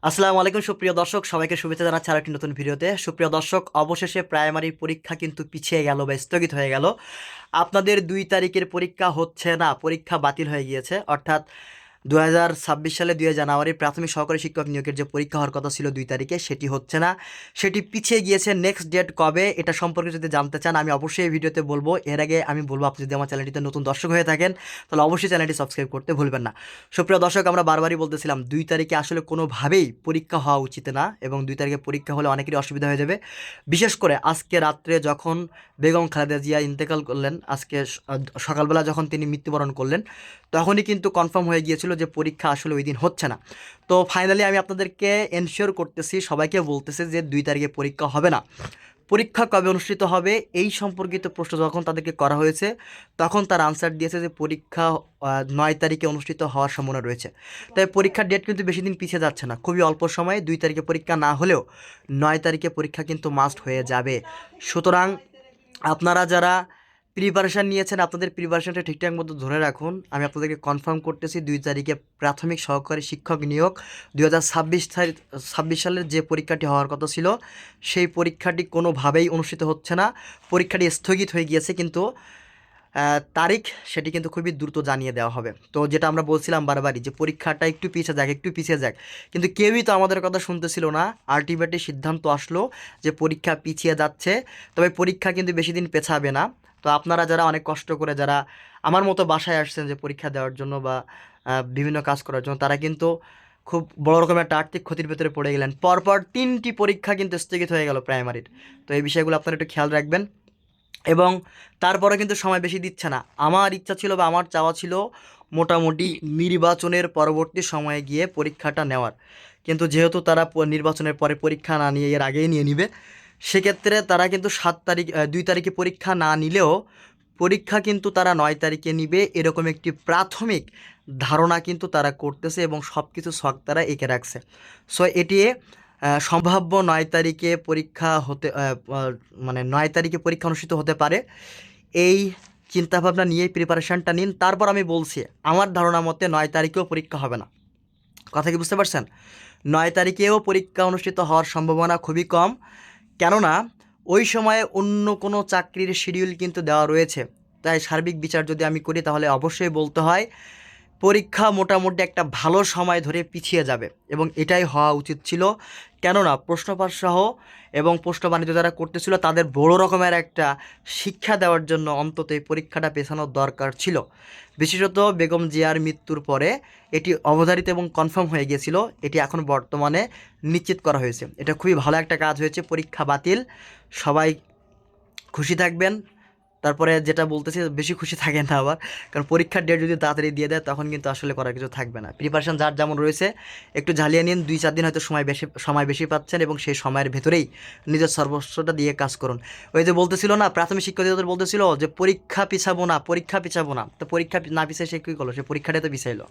আসসালামু আলাইকুম সুপ্রিয় দর্শক, সবাইকে শুভেচ্ছা জানাচ্ছি আরও একটি নতুন ভিডিওতে। সুপ্রিয় দর্শক, অবশেষে প্রাইমারি পরীক্ষা কিন্তু পিছিয়ে গেল বা স্থগিত হয়ে গেল। আপনাদের 2 তারিখের পরীক্ষা হচ্ছে না, পরীক্ষা বাতিল হয়ে গিয়েছে। অর্থাৎ 2026 সালে 2 জানুয়ারি প্রাথমিক সহকারী শিক্ষক নিয়োগের যে পরীক্ষা হওয়ার কথা ছিল 2 তারিখে, সেটি হচ্ছে না, সেটি পিছিয়ে গিয়েছে। নেক্সট ডেট কবে এটা সম্পর্কে যদি জানতে চান, আমি অবশ্যই এই ভিডিওতে বলবো। এর আগে আমি বলবো, আপনি যদি আমার চ্যানেলটিতে নতুন দর্শক হয়ে থাকেন তাহলে অবশ্যই চ্যানেলটি সাবস্ক্রাইব করতে ভুলবেন না। সুপ্রিয় দর্শক, আমরা বারবারই বলতেছিলাম 2 তারিখে আসলে কোনোভাবেই পরীক্ষা হওয়া উচিত না, এবং 2 তারিখে পরীক্ষা হলে অনেকেরই অসুবিধা হয়ে যাবে। বিশেষ করে আজকে রাত্রে যখন বেগম খালেদা জিয়া ইন্তেকাল করলেন, আজকে সকালবেলা যখন তিনি মৃত্যুবরণ করলেন, তখনই কিন্তু কনফার্ম হয়ে গিয়েছিল যে পরীক্ষা আসলে ওই দিন হচ্ছে না। তো ফাইনালি আমি আপনাদেরকে এনশিওর করতেছি, সবাইকে বলতেছি যে 2 তারিখে পরীক্ষা হবে না। পরীক্ষা কবে অনুষ্ঠিত হবে এই সম্পর্কিত প্রশ্ন যখন তাদেরকে করা হয়েছে, তখন তার আনসার দিয়েছে যে পরীক্ষা 9 তারিখে অনুষ্ঠিত হওয়ার সম্ভাবনা রয়েছে। তাই পরীক্ষার ডেট কিন্তু বেশি দিন পিছিয়ে যাচ্ছে না, খুবই অল্প সময়ে 2 তারিখে পরীক্ষা না হলেও 9 তারিখে পরীক্ষা কিন্তু মাস্ট হয়ে যাবে। সুতরাং আপনারা যারা প্রিপারেশান নিয়েছেন, আপনাদের প্রিপারেশানটা ঠিকঠাক মতো ধরে রাখুন। আমি আপনাদেরকে কনফার্ম করতেছি, 2 তারিখে প্রাথমিক সহকারী শিক্ষক নিয়োগ 2026 সালের যে পরীক্ষাটি হওয়ার কথা ছিল, সেই পরীক্ষাটি কোনোভাবেই অনুষ্ঠিত হচ্ছে না। পরীক্ষাটি স্থগিত হয়ে গিয়েছে, কিন্তু তারিখ সেটি কিন্তু খুবই দ্রুত জানিয়ে দেওয়া হবে। তো যেটা আমরা বলছিলাম বারবারই, যে পরীক্ষাটা একটু পিছিয়ে যাক, একটু পিছিয়ে যাক, কিন্তু কেউই তো আমাদের কথা শুনতেছিল না। আলটিমেটলি সিদ্ধান্ত আসলো যে পরীক্ষা পিছিয়ে যাচ্ছে, তবে পরীক্ষা কিন্তু বেশি দিন পেছাবে না। তো আপনারা যারা অনেক কষ্ট করে, যারা আমার মতো বাসায় আসছেন যে পরীক্ষা দেওয়ার জন্য বা বিভিন্ন কাজ করার জন্য, তারা কিন্তু খুব বড় রকমের একটা আর্থিক ক্ষতির ভেতরে পড়ে গেলেন। পরপর 3টি পরীক্ষা কিন্তু স্থগিত হয়ে গেল প্রাইমারির। তো এই বিষয়গুলো আপনারা একটু খেয়াল রাখবেন। এবং তারপরে কিন্তু সময় বেশি দিচ্ছে না। আমার ইচ্ছা ছিল বা আমার চাওয়া ছিল মোটামুটি নির্বাচনের পরবর্তী সময়ে গিয়ে পরীক্ষাটা নেওয়ার, কিন্তু যেহেতু তারা নির্বাচনের পরে পরীক্ষা না নিয়ে এর আগেই নিয়ে নিবে, সেক্ষেত্রে তারা কিন্তু 7 তারিখ 2 তারিখে পরীক্ষা না নিলেও পরীক্ষা কিন্তু তারা 9 তারিখে নিবে, এরকম একটি প্রাথমিক ধারণা কিন্তু তারা করতেছে, এবং সব কিছু ছক তারা এঁকে রাখছে। সো এটি সম্ভাব্য 9 তারিখে পরীক্ষা হতে মানে 9 তারিখে পরীক্ষা অনুষ্ঠিত হতে পারে। এই চিন্তাভাবনা নিয়েই প্রিপারেশানটা নিন। তারপর আমি বলছি, আমার ধারণা মতে 9 তারিখেও পরীক্ষা হবে না। কথা কি বুঝতে পারছেন? 9 তারিখেও পরীক্ষা অনুষ্ঠিত হওয়ার সম্ভাবনা খুবই কম, কেননা ওই সময়ে অন্য কোনো চাকরির শিডিউল কিন্তু দেওয়া রয়েছে। তাই সার্বিক বিচার যদি আমি করি, তাহলে অবশ্যই বলতে হয় পরীক্ষা মোটামুটি একটা ভালো সময় ধরে পিছিয়ে যাবে, এবং এটাই হওয়া উচিত ছিল। কেননা প্রশ্নপাঠ সহ এবং প্রশ্ন বাণিজ্য যারা করতেছিল, তাদের বড় রকমের একটা শিক্ষা দেওয়ার জন্য অন্তত এই পরীক্ষাটা পেছানোর দরকার ছিল। বিশেষত বেগম জিয়ার মৃত্যুর পরে এটি অবধারিত এবং কনফার্ম হয়ে গিয়েছিল, এটি এখন বর্তমানে নিশ্চিত করা হয়েছে। এটা খুবই ভালো একটা কাজ হয়েছে, পরীক্ষা বাতিল। সবাই খুশি থাকবেন। তারপরে যেটা বলতেছি, বেশি খুশি থাকেন না আবার, কারণ পরীক্ষার ডেট যদি তাড়াতাড়ি দিয়ে দেয়, তখন কিন্তু আসলে করার কিছু থাকবে না। প্রিপারেশন যার যেমন রয়েছে একটু ঝালিয়ে নিন। 2-4 দিন হয়তো সময় বেশি পাচ্ছেন, এবং সেই সময়ের ভেতরেই নিজের সর্বস্বটা দিয়ে কাজ করুন। ওই যে বলতেছিল না, প্রাথমিক শিক্ষা অধিদপ্তর বলতেছিল যে পরীক্ষা পিছাবো না, পরীক্ষা পিছাবো না, তো পরীক্ষা না পিছিয়ে সে কী করলো? সে পরীক্ষাটাই তো পিছাইলো।